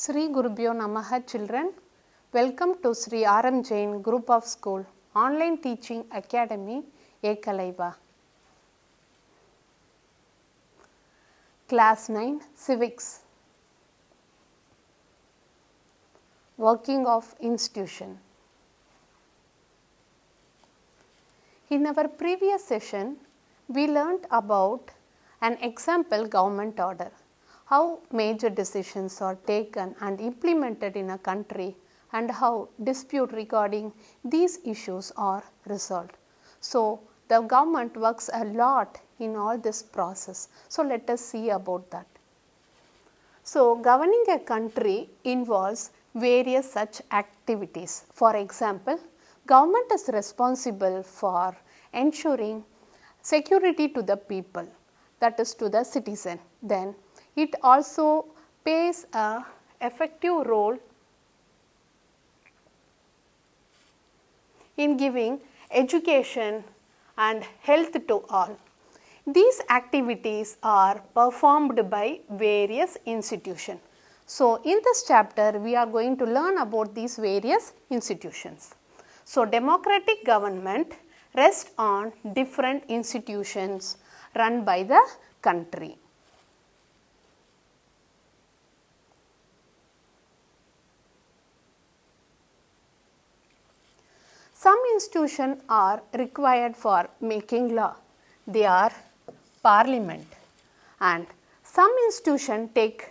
Sri Gurubhyo Namaha children, welcome to Sri R.M. Jain Group of School Online Teaching Academy Ekalaiva. Class 9 Civics. Working of institution. In our previous session, we learnt about an example government order, how major decisions are taken and implemented in a country and how dispute regarding these issues are resolved. So, the government works a lot in all this process. So, let us see about that. So, governing a country involves various such activities. For example, government is responsible for ensuring security to the people, that is to the citizen. Then it also plays a effective role in giving education and health to all. These activities are performed by various institutions. So, in this chapter we are going to learn about these various institutions. So, democratic government rests on different institutions run by the country. Some institutions are required for making law. They are parliament, and some institutions take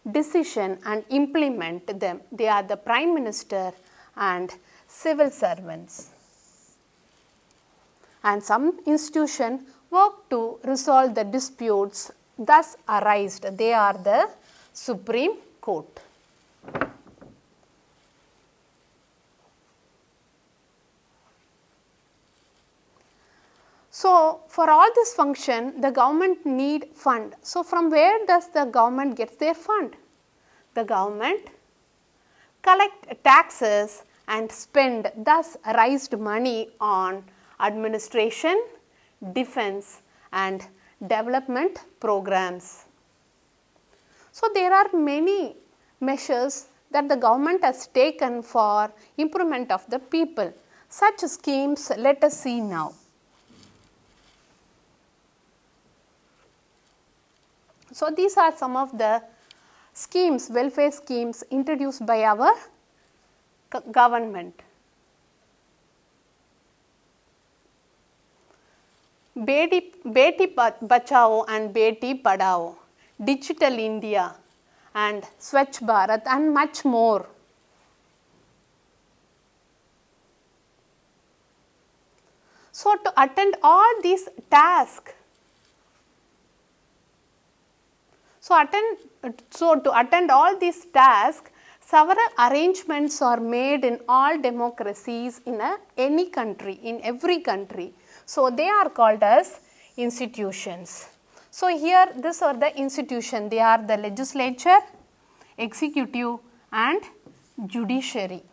decision and implement them. They are the prime minister and civil servants. And some institutions work to resolve the disputes thus arised. They are the Supreme Court. So, for all this function, the government need fund. So, from where does the government get their fund? The government collect taxes and spend thus raised money on administration, defense and development programs. So, there are many measures that the government has taken for improvement of the people. Such schemes let us see now. So, these are some of the schemes, welfare schemes introduced by our government. Beti Bachao and Beti Padhao, Digital India and Swachh Bharat and much more. So, to attend all these tasks, to attend all these tasks, several arrangements are made in all democracies in any country, in every country. So, they are called as institutions. So, here these are the institutions. They are the legislature, executive and judiciary.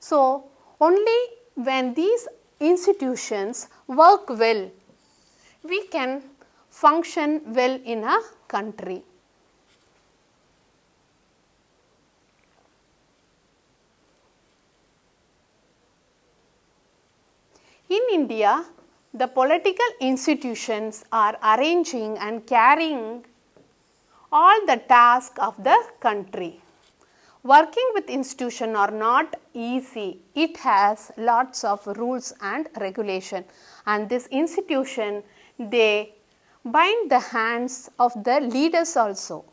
So, only when these institutions work well, we can function well in a country. In India, the political institutions are arranging and carrying all the tasks of the country. Working with institutions are not easy. It has lots of rules and regulation, and this institution, they bind the hands of the leaders also.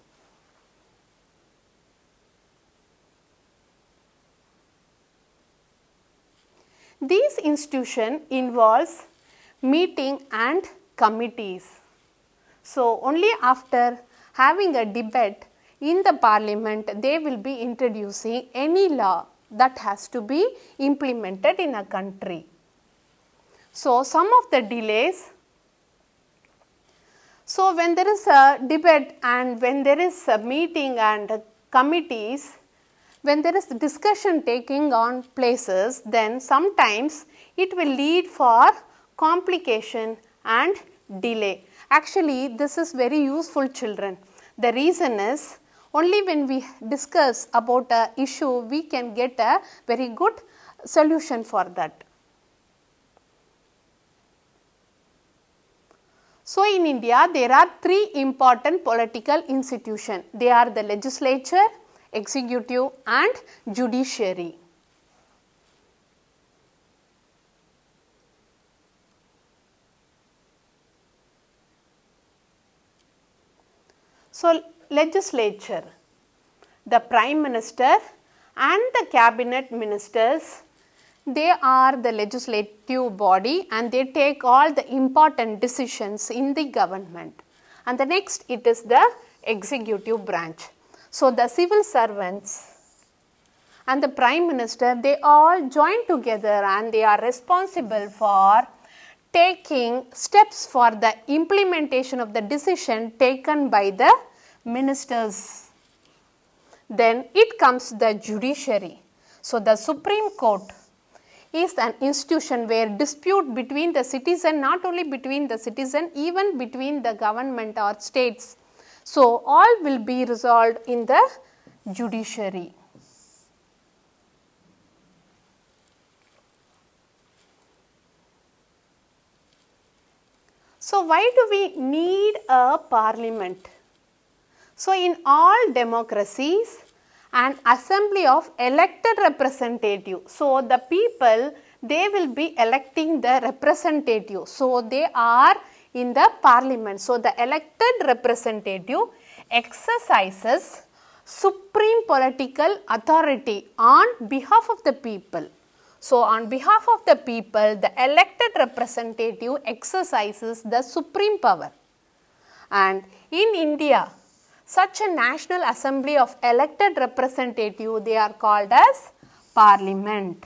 These institutions involves meeting and committees. So, only after having a debate in the parliament, they will be introducing any law that has to be implemented in a country. So, some of the delays. So, when there is a debate and when there is a meeting and committees, when there is discussion taking on places, then sometimes it will lead for complication and delay. Actually, this is very useful, children. The reason is Only when we discuss about a issue, we can get a very good solution for that. So, in India, there are three important political institutions. They are the legislature, executive and judiciary. So, legislature, the Prime Minister and the Cabinet Ministers, they are the legislative body and they take all the important decisions in the government. And the next, it is the executive branch. So, the civil servants and the Prime Minister, they all join together and they are responsible for taking steps for the implementation of the decision taken by the ministers. Then it comes the judiciary. So, the Supreme Court is an institution where dispute between the citizen, not only between the citizen, even between the government or states. So, all will be resolved in the judiciary. So, why do we need a parliament? So, in all democracies, an assembly of elected representatives. So, the people, they will be electing the representative. So, they are in the parliament. So, the elected representative exercises supreme political authority on behalf of the people. So, on behalf of the people, the elected representative exercises the supreme power. And in India, such a national assembly of elected representative, they are called as parliament.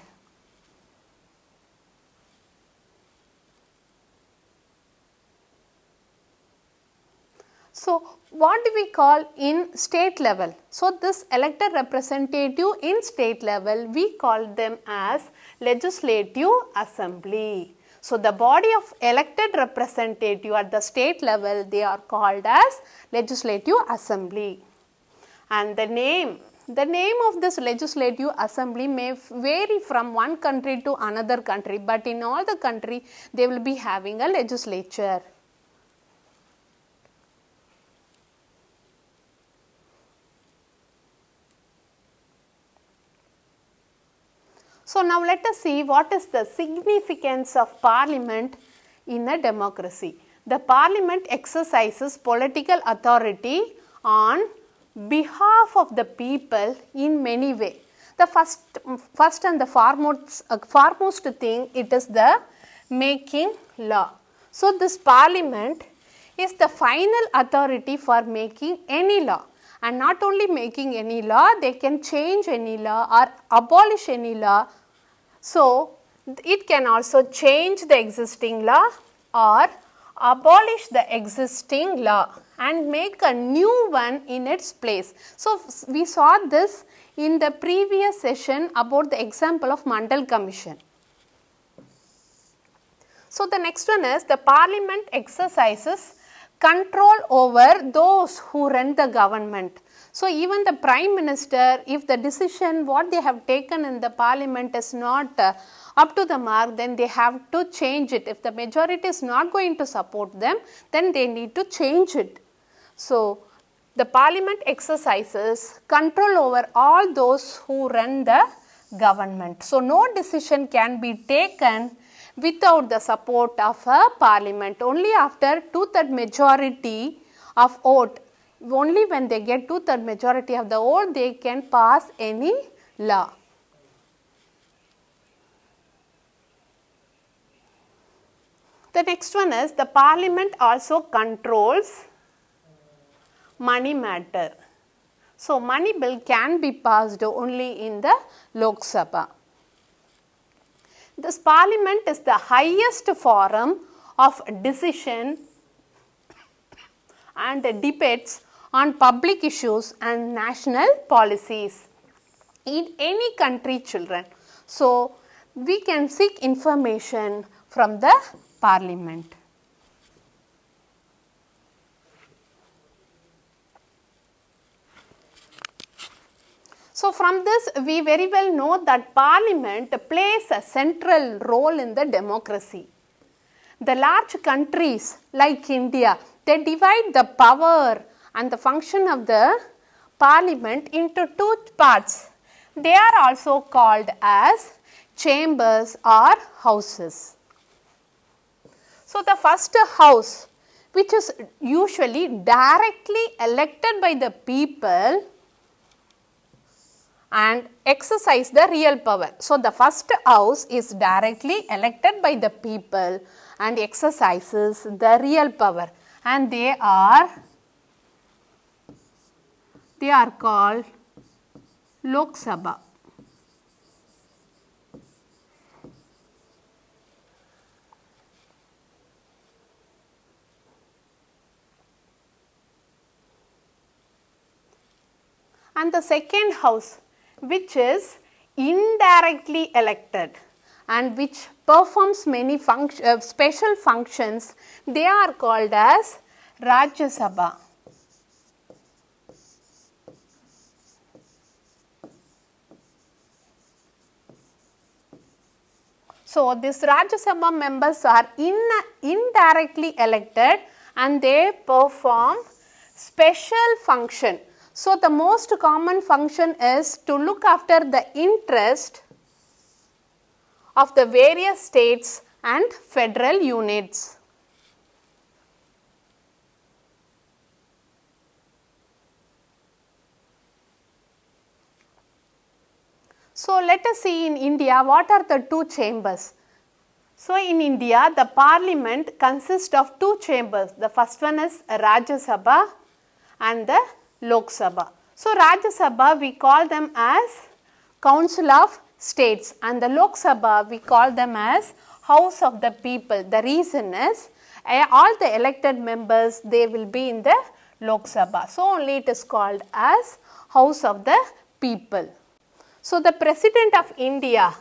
So, what do we call in state level? So, this elected representative in state level, we call them as legislative assembly. So, the body of elected representative at the state level, they are called as legislative assembly. And the name of this legislative assembly may vary from one country to another country, but in all the country, they will be having a legislature. So, now let us see what is the significance of parliament in a democracy. The parliament exercises political authority on behalf of the people in many ways. The first and the foremost thing, it is the making law. So, this parliament is the final authority for making any law. And not only making any law, they can change any law or abolish any law. So, it can also change the existing law or abolish the existing law and make a new one in its place. So, we saw this in the previous session about the example of Mandal Commission. So, the next one is the parliament exercises control over those who run the government. So, even the prime minister, if the decision what they have taken in the parliament is not up to the mark, then they have to change it. If the majority is not going to support them, then they need to change it. So, the parliament exercises control over all those who run the government. So, no decision can be taken without the support of a parliament. Only after 2/3 majority of vote, only when they get 2/3 majority of the vote, they can pass any law. The next one is the parliament also controls money matter. So, money bill can be passed only in the Lok Sabha. This parliament is the highest forum of decision and debates on public issues and national policies in any country, children. So, we can seek information from the parliament. So, from this we very well know that parliament plays a central role in the democracy. The large countries like India, they divide the power and the function of the parliament into two parts. They are also called as chambers or houses. So, the first house, which is usually directly elected by the people and exercise the real power. So, the first house is directly elected by the people and exercises the real power, and they are called Lok Sabha. And the second house, which is indirectly elected and which performs many special functions, they are called as Rajya Sabha. So, these Rajya Sabha members are indirectly elected and they perform special function. So, the most common function is to look after the interest of the various states and federal units. So, let us see in India what are the two chambers. So, in India the parliament consists of two chambers. The first one is Rajya Sabha and the Lok Sabha. So, Rajya Sabha we call them as Council of States and the Lok Sabha we call them as House of the People. The reason is all the elected members, they will be in the Lok Sabha. So, only it is called as House of the People. So, the President of India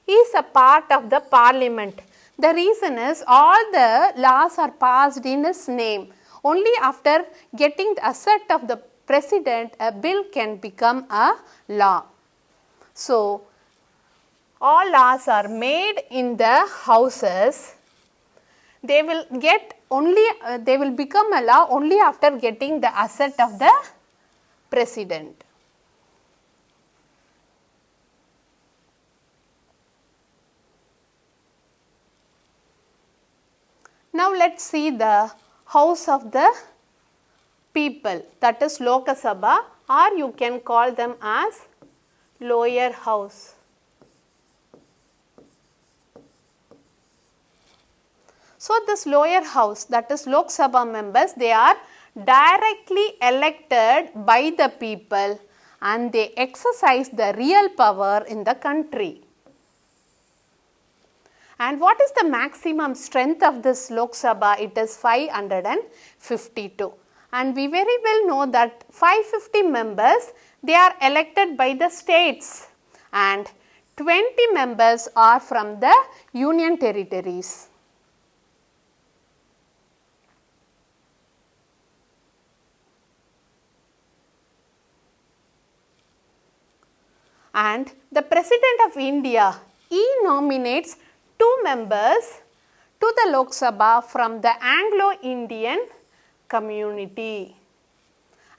is a part of the parliament. The reason is all the laws are passed in his name. Only after getting the assent of the President, a bill can become a law. So, all laws are made in the houses. They will become a law only after getting the assent of the President. Now, let us see the House of the People, that is Lok Sabha, or you can call them as lower house. So, this lower house, that is Lok Sabha members, they are directly elected by the people and they exercise the real power in the country. And what is the maximum strength of this Lok Sabha? It is 552. And we very well know that 550 members, they are elected by the states and 20 members are from the union territories. And the President of India, he nominates 2 members to the Lok Sabha from the Anglo-Indian community.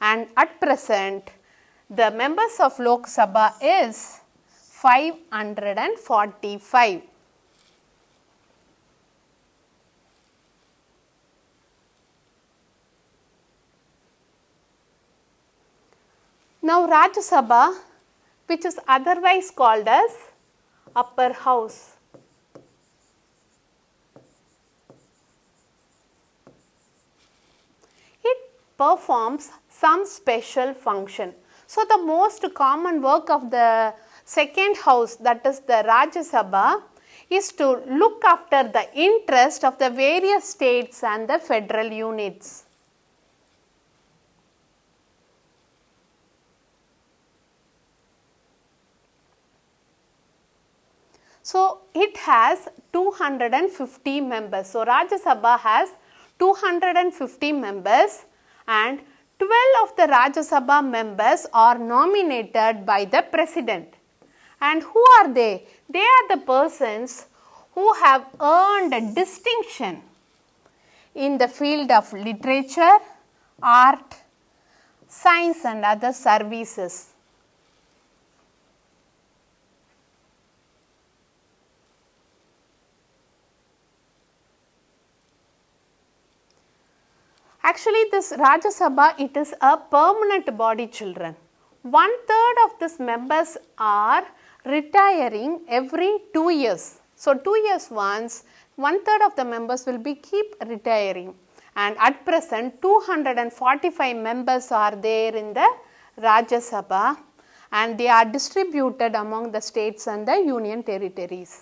And at present, the members of Lok Sabha is 545. Now, Rajya Sabha, which is otherwise called as upper house. It performs some special function. So, the most common work of the second house, that is the Rajya Sabha, is to look after the interest of the various states and the federal units. So, it has 250 members. So, Rajya Sabha has 250 members and 12 of the Rajya Sabha members are nominated by the President. And who are they? They are the persons who have earned a distinction in the field of literature, art, science and other services. Actually, this Rajya Sabha, it is a permanent body, children. 1/3 of these members are retiring every 2 years. So, 2 years once, 1/3 of the members will be keep retiring. And at present, 245 members are there in the Rajya Sabha, and they are distributed among the states and the union territories.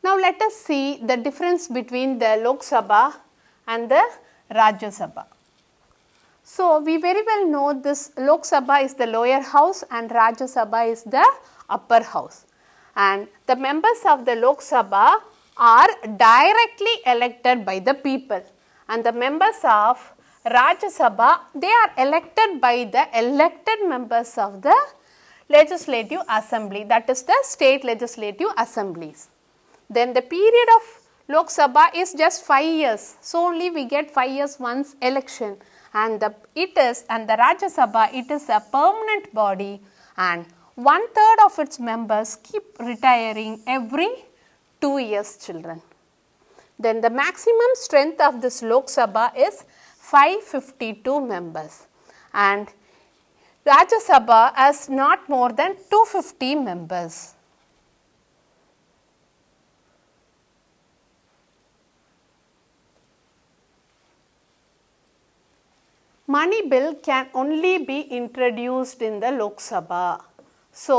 Now, let us see the difference between the Lok Sabha and the Rajya Sabha. So, we very well know this Lok Sabha is the lower house and Rajya Sabha is the upper house. And the members of the Lok Sabha are directly elected by the people, and the members of Rajya Sabha, they are elected by the elected members of the legislative assembly, that is the state legislative assemblies. Then the period of Lok Sabha is just 5 years. So, only we get 5 years once election, and the Rajya Sabha, it is a permanent body, and 1/3 of its members keep retiring every 2 years, children. Then the maximum strength of this Lok Sabha is 552 members, and Rajya Sabha has not more than 250 members. Money bill can only be introduced in the Lok Sabha. So,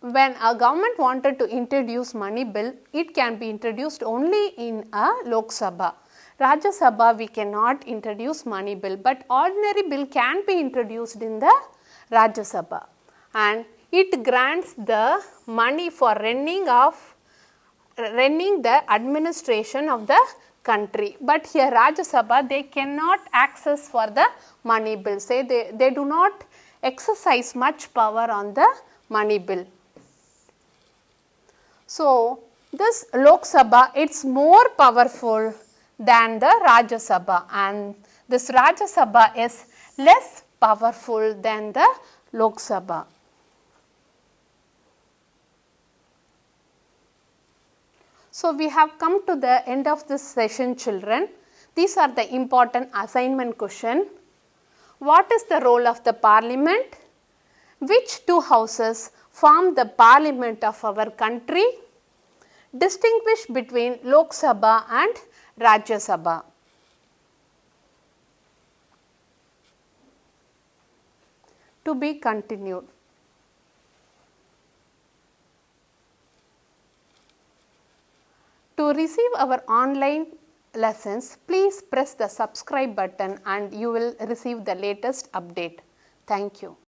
when a government wanted to introduce money bill, it can be introduced only in a Lok Sabha. Rajya Sabha, we cannot introduce money bill, but ordinary bill can be introduced in the Rajya Sabha, and it grants the money for running the administration of the country. But here Rajya Sabha, they cannot access for the money bill. Say they do not exercise much power on the money bill. So, this Lok Sabha, it's more powerful than the Rajya Sabha, and this Rajya Sabha is less powerful than the Lok Sabha. So, we have come to the end of this session, children. These are the important assignment question. What is the role of the parliament? Which two houses form the parliament of our country? Distinguish between Lok Sabha and Rajya Sabha. To be continued. To receive our online lessons, please press the subscribe button and you will receive the latest update. Thank you.